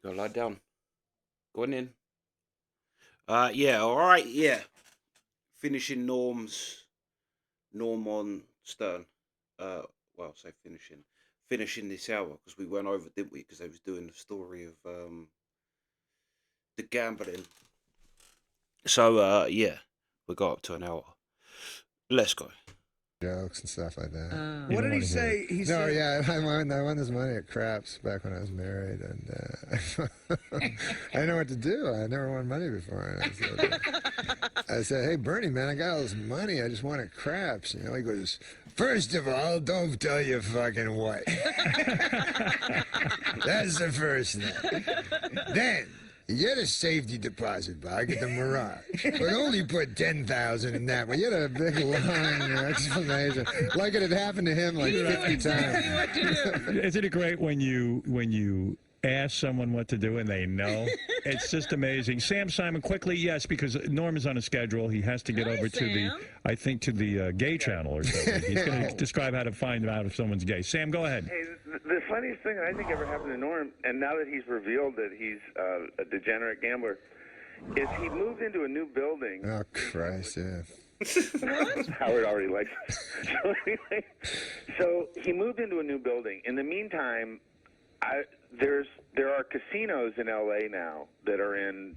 Go lie down. Go on in. Yeah, all right, yeah. Finishing Norm on Stern. Well, I'll say finishing this hour because we went over, didn't we? Because they was doing the story of the gambling. So yeah, we got up to an hour. Let's go. Jokes and stuff like that. What did he say? He No, said, yeah, I won this money at craps back when I was married, and I didn't know what to do. I never won money before. And I said, "Hey, Bernie, man, I got all this money. I just won at craps." You know, he goes, "First of all, don't tell your fucking wife." That's the first thing. Then you get a safety deposit box at the Mirage, but only put 10,000 in that one. You had a big long explanation, like it had happened to him like 50 times. Isn't it great when you ask someone what to do and they know? It's just amazing. Sam Simon, quickly, yes, because Norm is on a schedule. He has to get over to the gay channel or something. He's going to describe how to find out if someone's gay. Sam, go ahead. Hey, the funniest thing I think ever happened to Norm, and now that he's revealed that he's a degenerate gambler, is he moved into a new building. Oh, Christ, yeah. Howard already likes it. So anyway, so he moved into a new building. In the meantime, there are casinos in L.A. now that are in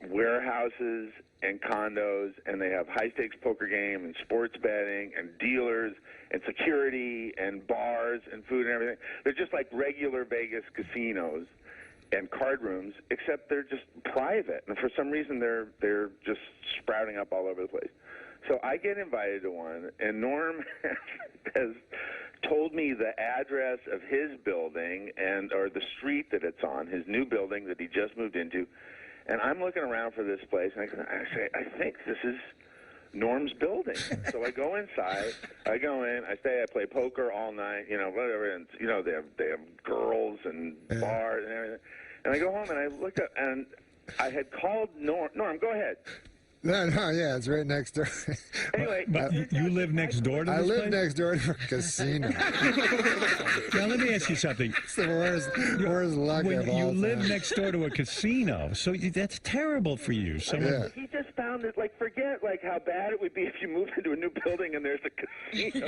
warehouses and condos, and they have high-stakes poker game and sports betting and dealers and security and bars and food and everything. They're just like regular Vegas casinos and card rooms, except they're just private. And for some reason, they're just sprouting up all over the place. So I get invited to one, and Norm has told me the address of his building or the street that it's on, his new building that he just moved into. And I'm looking around for this place, and I say, I think this is Norm's building. So I go inside, I go in, I stay, I play poker all night, whatever, and, they have girls and bars and everything. And I go home, and I looked up, and I had called Norm, go ahead. No, yeah, it's right next door. Anyway, but you live next door to this I live place? next door to a casino. Now, let me ask you something. It's the worst luck of all You live time. next door to a casino, so that's terrible for you. Yeah. He just found it, forget, how bad it would be if you moved into a new building and there's a casino.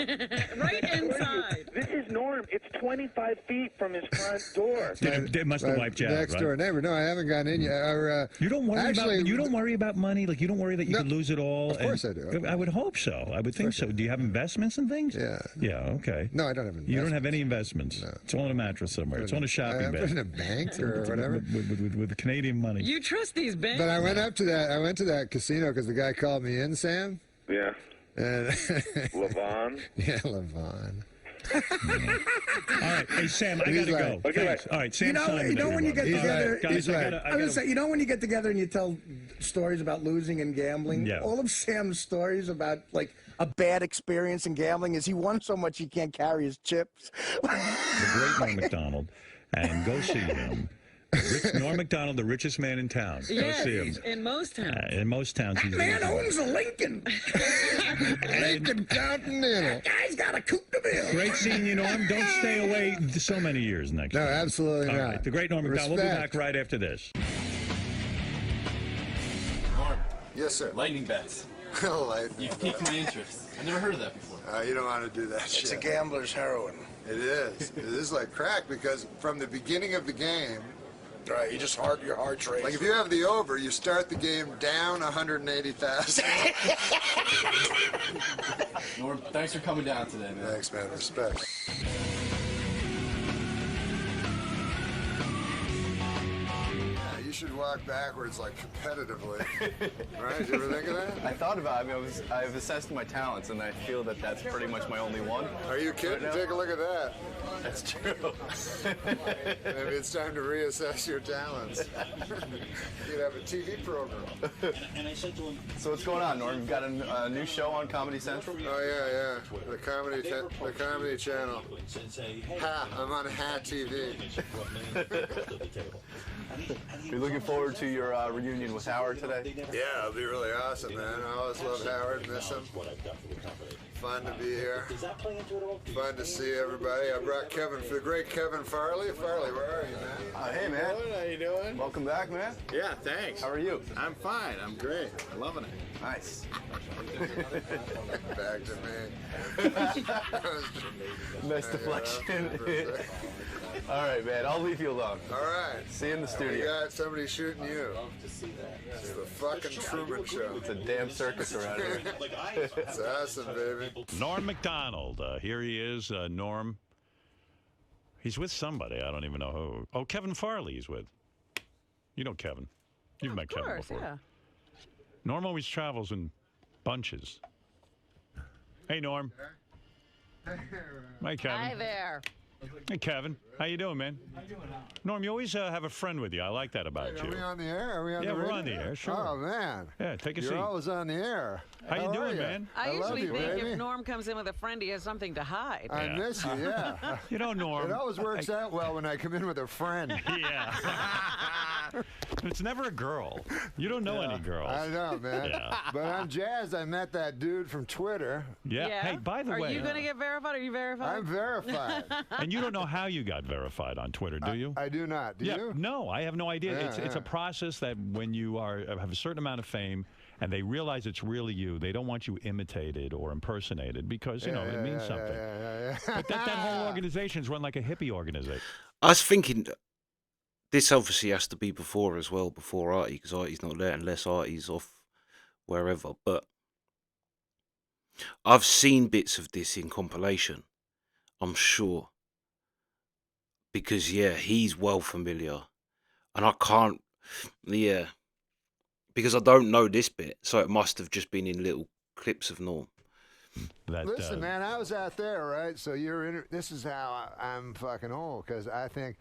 Right inside. This is Norm. It's 25 feet from his front door. They must have wiped you out, Next door neighbor. No, I haven't gotten in yet. You don't worry about money? Like, you don't worry that you could lose it all? Of course I do. I would hope so. I would think so. Do you have investments and things? Yeah. Yeah, okay. No, I don't have investments. You don't have any investments? No. It's on a mattress somewhere. It's on a shopping bag. In a bank or whatever. With Canadian money. You trust these banks? But I went to that casino because the guy called me in, Sam. Yeah. And Levon? Yeah, Levon. All right, hey Sam, I gotta go. Okay, thanks. All right, Sam. when you get together, guys, I was gonna say, when you get together and you tell stories about losing and gambling, all of Sam's stories about a bad experience in gambling is he won so much he can't carry his chips. The great Norm Macdonald, and go see him. Norm Macdonald, the richest man in town. Yes, go see him. in most towns. In most towns, he's Man owns a Lincoln. Lincoln Continental. Guy's got a Coupe de Ville. Great seeing you, Norm. Don't stay away so many years next No, time. absolutely All not. right, the great Norm Macdonald. We'll be back right after this. Norm. Yes, sir. Lightning bets. You've piqued my interest. I've never heard of that before. You don't want to do that shit. It's a gambler's heroin. It is. It is like crack because from the beginning of the game, Right, your heart's racing. like if you have the over, you start the game down 180,000. Norm, thanks for coming down today, man. Thanks, man. Respect. You should walk backwards competitively. Right? Did you ever think of that? I thought about it. I mean, I've assessed my talents, and I feel that that's pretty much my only one. Are you kidding? Right now. Take a look at that. That's true. Maybe it's time to reassess your talents. You'd have a TV program. So what's going on, Norm? You've got a new show on Comedy Central? Oh, yeah. The Comedy Channel. I'm on Ha TV. You're looking forward to your reunion with Howard today? Yeah, it'll be really awesome, man. I always love Howard, miss him. Fun to be here. Fun to see everybody. I brought the great Kevin Farley. Farley, where are you, man? Hey, man. Welcome back, man. Yeah, thanks. How are you? I'm fine. I'm great. I'm loving it. Nice. Back to me. Nice deflection. All right, man. I'll leave you alone. All right. See you in the We studio. got somebody shooting you. It's the fucking Truman Show. It's a damn circus around here. It's awesome, baby. Norm Macdonald. Here he is, Norm. He's with somebody. I don't even know who. Oh, Kevin Farley he's with. You know Kevin. You've met Kevin before. Yeah. Norm always travels in bunches. Hey, Norm. Hi, Kevin. Hi there. Hey, Kevin. How you doing, man? Norm, you always have a friend with you. I like that about Are you. we on the air? Are we on Yeah, the we're radio? on the air, sure. Oh, man. Yeah, take a You're seat. always on the air. How you are doing, ya? man? I love usually you, think baby. if Norm comes in with a friend, he has something to hide. I Yeah. miss you, yeah. You know, Norm. It always works out well when I come in with a friend. Yeah. It's never a girl. You don't know any girls. I know, man. Yeah. But I'm jazzed. I met that dude from Twitter. Yeah. Hey, by the Are way, you going to get verified? Are you verified? I'm verified. and you don't know how you got verified on Twitter, do you? I do not. Do you? No, I have no idea. Yeah, It's a process that when you have a certain amount of fame and they realize it's really you, they don't want you imitated or impersonated because, you know, it means something. Yeah. But that whole organization is run like a hippie organization. I was thinking, this obviously has to be before as well, before Artie, because Artie's not there unless Artie's off wherever. But I've seen bits of this in compilation, I'm sure. Because, yeah, he's well familiar. And I can't, because I don't know this bit, so it must have just been in little clips of Norm. Listen, man, I was out there, right? So this is how I'm fucking old, because I think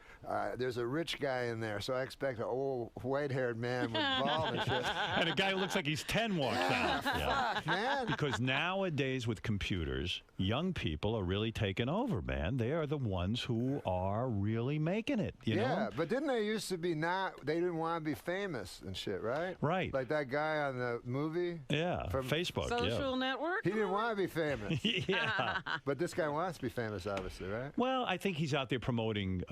there's a rich guy in there, so I expect an old white-haired man with bald and shit. And a guy who looks like he's 10 walks out. Fuck, man. Because nowadays with computers, young people are really taking over, man. They are the ones who are really making it, you know? But didn't they used to be they didn't want to be famous and shit, right? Right. Like that guy on the movie? Yeah, From Facebook, Social network? He didn't want to be famous. yeah. But this guy wants to be famous, obviously, right? Well, I think he's out there promoting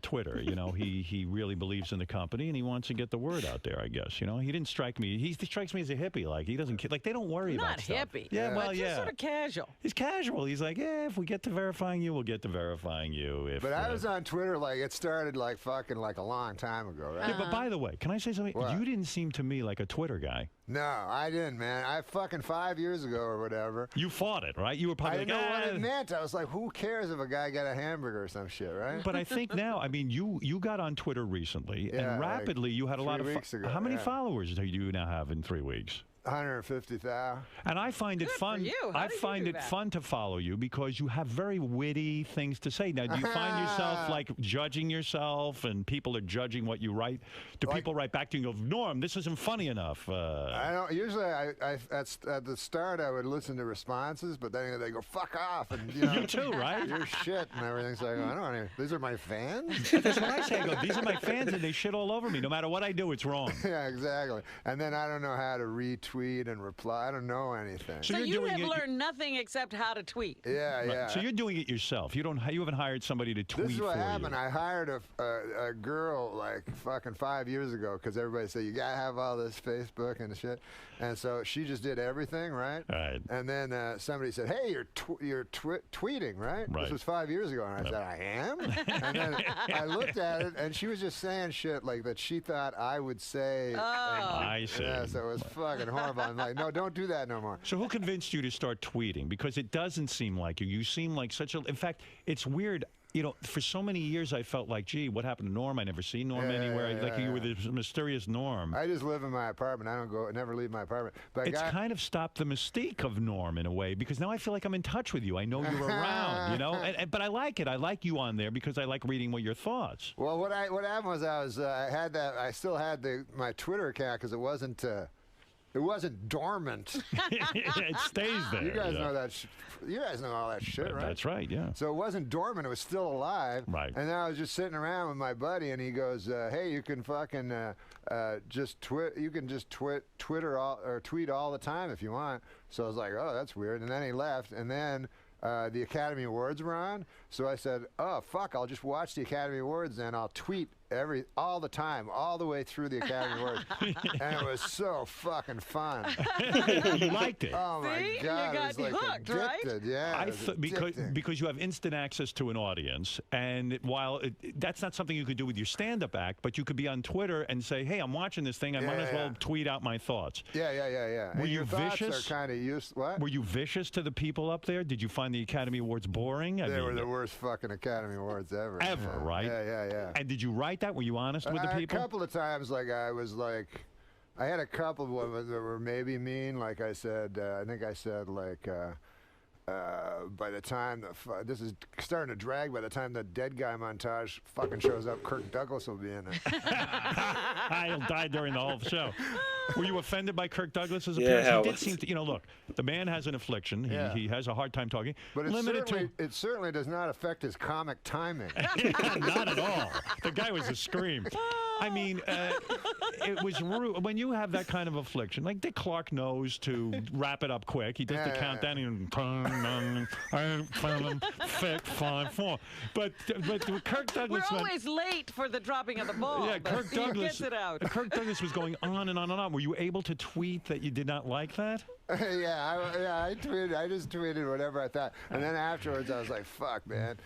Twitter. You know, he really believes in the company and he wants to get the word out there, I guess. You know, he didn't strike me. He strikes me as a hippie. Like, he doesn't, like, they don't worry about Not stuff. hippie. Yeah, well, Just sort of casual. He's casual. He's like, yeah, if we get to verifying you, we'll get to verifying you. If, But I was on Twitter, like, it started, like, fucking, like, a long time ago, right? Yeah, but by the way, can I say something? What? You didn't seem to me like a Twitter guy. No, I didn't, man. I fucking 5 years ago or whatever. You fought it, right? You were probably I didn't know what like, it meant. I was like, who cares if a guy got a hamburger or some shit, right? But I think now, I mean, you got on Twitter recently, Yeah, and like rapidly you had a lot 3 of. weeks ago, How many yeah. followers do you now have in 3 weeks? 150,000. And I find it Good for fun. you. How I did you find do it that? fun to follow you because you have very witty things to say. Now, do you find yourself like judging yourself, and people are judging what you write? Do people write back to you and go, "Norm, this isn't funny enough"? I don't. Usually, at the start, I would listen to responses, but then they go "fuck off," and you know, You too, right? You're shit and everything. So I go, I don't want to. These are my fans. That's what I say. I go, these are my fans, and they shit all over me. No matter what I do, it's wrong. Yeah, exactly. And then I don't know how to retweet and reply. I don't know anything. So you're you doing have it- learned nothing except how to tweet. Yeah, yeah. So you're doing it yourself. You haven't hired somebody to tweet This is what for happened. you. I hired a girl like fucking 5 years ago because everybody said you gotta have all this Facebook and shit, and so she just did everything, right? Right. And then somebody said, "Hey, you're tweeting, right?" Right. This was 5 years ago, and I said, "I am." And then I looked at it, and she was just saying shit like that she thought I would say. Oh. I see. Yeah, so it was fucking horrible. I'm like, no, don't do that no more. So who convinced you to start tweeting? Because it doesn't seem like you. You seem like such a. In fact, it's weird. You know, for so many years, I felt like, gee, what happened to Norm? I never see Norm Yeah, anywhere. yeah, Like yeah, you were this mysterious Norm. I just live in my apartment. I never leave my apartment. But It's kind of stopped the mystique of Norm in a way because now I feel like I'm in touch with you. I know you're around, you know. But I like it. I like you on there because I like reading what your thoughts. Well, what happened was I still had my Twitter account because it wasn't dormant. It stays there. You guys know that. You guys know all that shit, right? That's right. Yeah. So it wasn't dormant; it was still alive. Right. And then I was just sitting around with my buddy, and he goes, "Hey, you can fucking just tweet. You can just Twitter or tweet all the time if you want." So I was like, "Oh, that's weird." And then he left, and then. The Academy Awards were on, so I said, "Oh fuck! I'll just watch the Academy Awards, and I'll tweet all the time, all the way through the Academy Awards, and it was so fucking fun. You liked it. Oh my See? God, You it was got like hooked, right? addicted. Yeah, it was addicting. Because you have instant access to an audience, and while that's not something you could do with your stand-up act, but you could be on Twitter and say, "Hey, I'm watching this thing. I might as well tweet out my thoughts." Yeah. Were and you your thoughts vicious? are kind of used. What? Were you vicious to the people up there? Did you find the Academy Awards boring? They were the worst fucking Academy Awards ever. Ever, right? Yeah. And did you write that? Were you honest with the people? A couple of times, I had a couple of ones that were maybe mean. Like I said, I think I said by the time this is starting to drag. By the time the dead guy montage fucking shows up, Kirk Douglas will be in it. He'll die during the whole show. Were you offended by Kirk Douglas's Yeah, appearance? He did seem to, look, the man has an affliction. He has a hard time talking. But it certainly does not affect his comic timing. Not at all. The guy was a scream. I mean, it was rude. When you have that kind of affliction, like Dick Clark knows to wrap it up quick. He does the countdown and 6, 5, 4. But Kirk Douglas. We're always late for the dropping of the ball. Yeah, Kirk Douglas. Gets it out. Kirk Douglas was going on and on and on. Were you able to tweet that you did not like that? I tweeted. I just tweeted whatever I thought, and then afterwards I was like, "Fuck, man!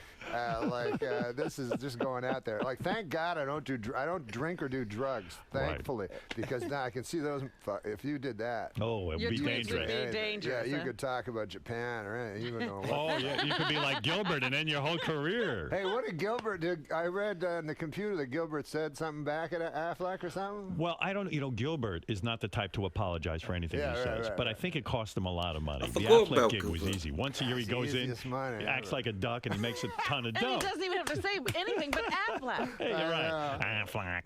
This is just going out there." Like, thank God I don't drink or do drugs. Thankfully, because now I can see those. If you did that, it would be dangerous. Would be dangerous. Yeah, you could talk about Japan or anything. You would know. Oh yeah, you could be like Gilbert and end your whole career. Hey, what did Gilbert do? I read on the computer that Gilbert said something back at Aflac or something. Well, I don't. Gilbert is not the type to apologize for anything he says, but I think it cost him a lot of money. The Aflac gig was easy. Once a year he goes in, he acts like a duck, and he makes a ton of dough. And he doesn't even have to say anything but Aflac. Hey, you're right. Aflac.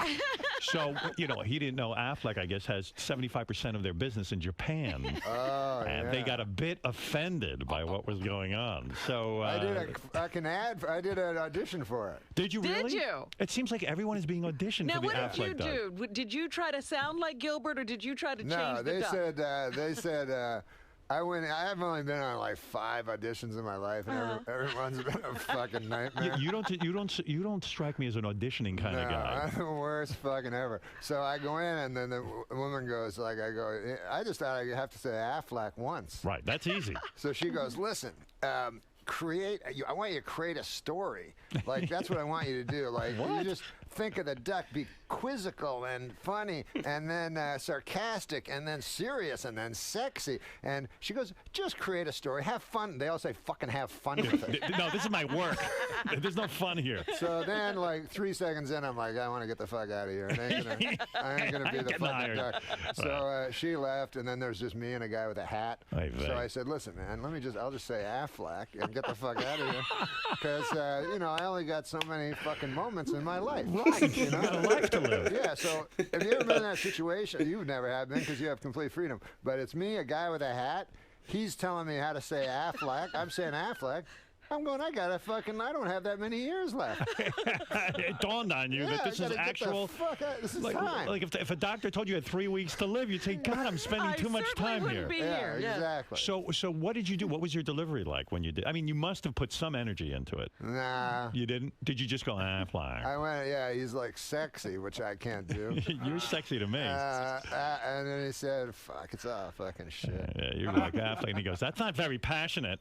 So, he didn't know Aflac, I guess, has 75% of their business in Japan. And they got a bit offended by what was going on. So I did an audition for it. Did you really? Did you? It seems like everyone is being auditioned Now, for the Aflac. what did you do? Did you try to sound like Gilbert, or did you try to change the duck? They said I have only been on like 5 auditions in my life, and everyone's been a fucking nightmare. You don't strike me as an auditioning kind of guy. I'm the worst fucking ever. So I go in, and then the woman goes I just thought I'd have to say Aflac once. Right, that's easy. So she goes, listen. I want you to create a story. Like, that's what I want you to do. Like, you just think of the duck, be quizzical and funny, and then sarcastic, and then serious, and then sexy. And she goes, just create a story. Have fun. They all say, fucking have fun with it. No, this is my work. There's no fun here. So then, like, 3 seconds in, I'm like, I want to get the fuck out of here. I ain't gonna be the fucking duck. So she left, and then there's just me and a guy with a hat. So I said, listen, man, I'll just say Aflac and get the fuck out of here. Because, I only got so many fucking moments in my life. Right. You got a life to live. Yeah, so have you ever been in that situation? You've never have been because you have complete freedom. But it's me, a guy with a hat. He's telling me how to say Aflac. I'm saying Aflac. I'm going, I don't have that many years left. It dawned on you that this is actual. This is time. Like if a doctor told you had 3 weeks to live, you'd say, God, I'm spending too much time here. Yeah, exactly. So what did you do? What was your delivery like when you did? I mean, you must have put some energy into it. Nah. You didn't? Did you just go, Aflac? I went, he's like sexy, which I can't do. You're sexy to me. And then he said, fuck, it's all fucking shit. Yeah, you're like Aflac. And he goes, that's not very passionate.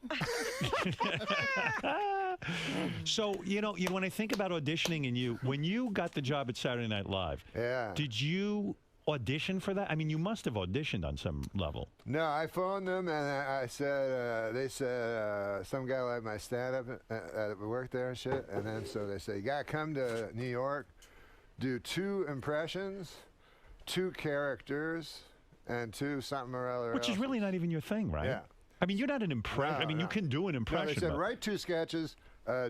So, when I think about auditioning and when you got the job at Saturday Night Live, did you audition for that? I mean, you must have auditioned on some level. No, I phoned them and I said, they said, some guy liked my stand-up that worked there and shit. And then so they said, you got to come to New York, do 2 impressions, 2 characters, and 2 something or other Which is really not even your thing, right? Yeah. I mean, you're not an impression. You can do an impression. No, they said, write 2 sketches,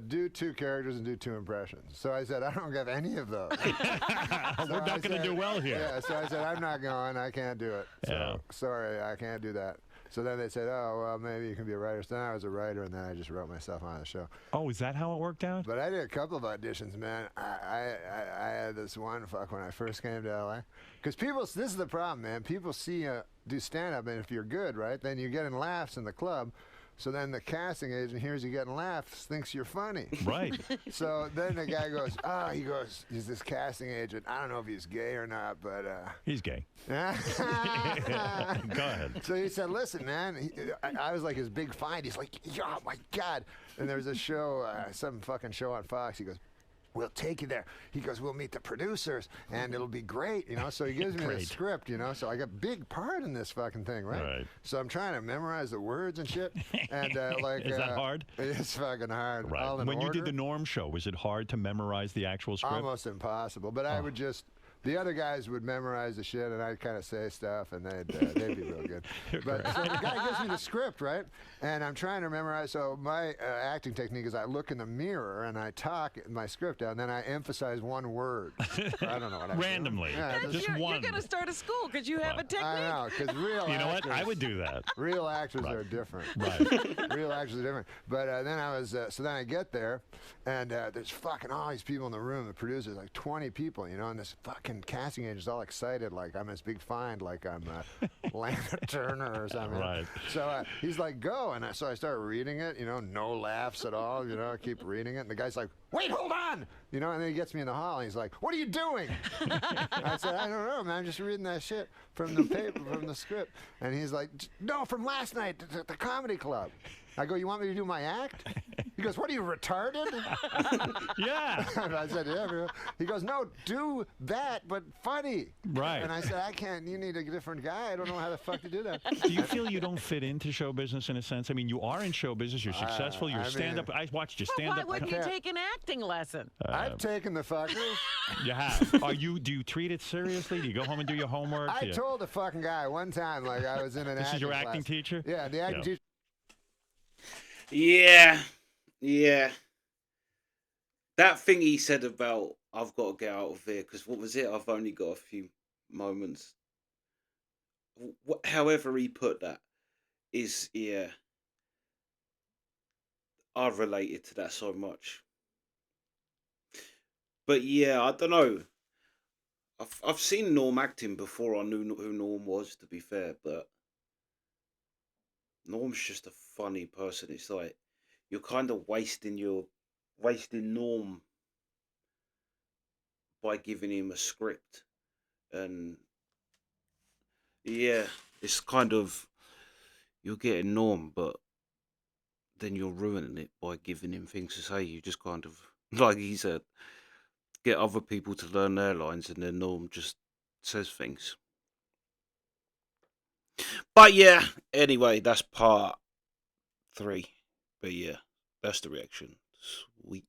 do 2 characters, and do 2 impressions. So I said, I don't have any of those. We're not going to do well here. Yeah, so I said, I'm not going. I can't do it. So, sorry, I can't do that. So then they said, oh, well, maybe you can be a writer. So then I was a writer, and then I just wrote myself on the show. Oh, is that how it worked out? But I did a couple of auditions, man. I had this one when I first came to L.A. Because this is the problem, man. People see you do stand-up, and if you're good, right, then you're getting laughs in the club. So then the casting agent hears you getting laughs, thinks you're funny. Right. So then the guy goes, he's this casting agent. I don't know if he's gay or not, but he's gay. Go ahead. So he said, listen, man, I was like his big find. He's like, oh my God. And there's a show, some fucking show on Fox. He goes, we'll take you there. He goes, we'll meet the producers, and it'll be great, So he gives me the script, So I got a big part in this fucking thing, right? So I'm trying to memorize the words and shit. And is that hard? It's fucking hard. Right. When you did the Norm show, was it hard to memorize the actual script? Almost impossible. But I would just. The other guys would memorize the shit, and I'd kind of say stuff, and they'd be real good. But so the guy gives me the script, right? And I'm trying to memorize. So my acting technique is I look in the mirror and I talk my script out, and then I emphasize one word. I don't know what I randomly. Yeah, just one. You're going to start a school because you have a technique. I know, because real. You know what? I would do that. Real actors are different. Right. Real actors are different. But then I was. So then I get there, and there's fucking all these people in the room. The producers, like 20 people, and this fucking casting agent's all excited, like I'm this big find, like I'm Lana Turner or something. Right. So he's like, go, and so I start reading it, no laughs at all, I keep reading it, and the guy's like, wait, hold on, and then he gets me in the hall, and he's like, what are you doing? I said, I don't know, man, I'm just reading that shit from the paper, from the script, and he's like, no, from last night at the comedy club. I go, you want me to do my act? He goes, what are you, retarded? Yeah. I said, yeah, bro. He goes, no, do that, but funny. Right. And I said, I can't. You need a different guy. I don't know how the fuck to do that. Do you feel you don't fit into show business in a sense? I mean, you are in show business. You're successful. You're stand-up. I watched you stand-up. Why wouldn't you take an acting lesson? I've taken the fuckers. You have. Do you treat it seriously? Do you go home and do your homework? I told the fucking guy one time, like I was in an This acting is your class. acting teacher? Yeah, the acting teacher. Yeah. That thing he said about I've got to get out of here, because what was it? I've only got a few moments. However he put that is, I've related to that so much. But yeah, I don't know. I've seen Norm acting before I knew who Norm was, to be fair, but Norm's just a funny person. It's like you're kind of wasting Norm by giving him a script, and it's kind of you're getting Norm, but then you're ruining it by giving him things to say. You just kind of, like he said, get other people to learn their lines, and then Norm just says things. But yeah, anyway, that's part 3. But yeah, that's the reaction. Sweet.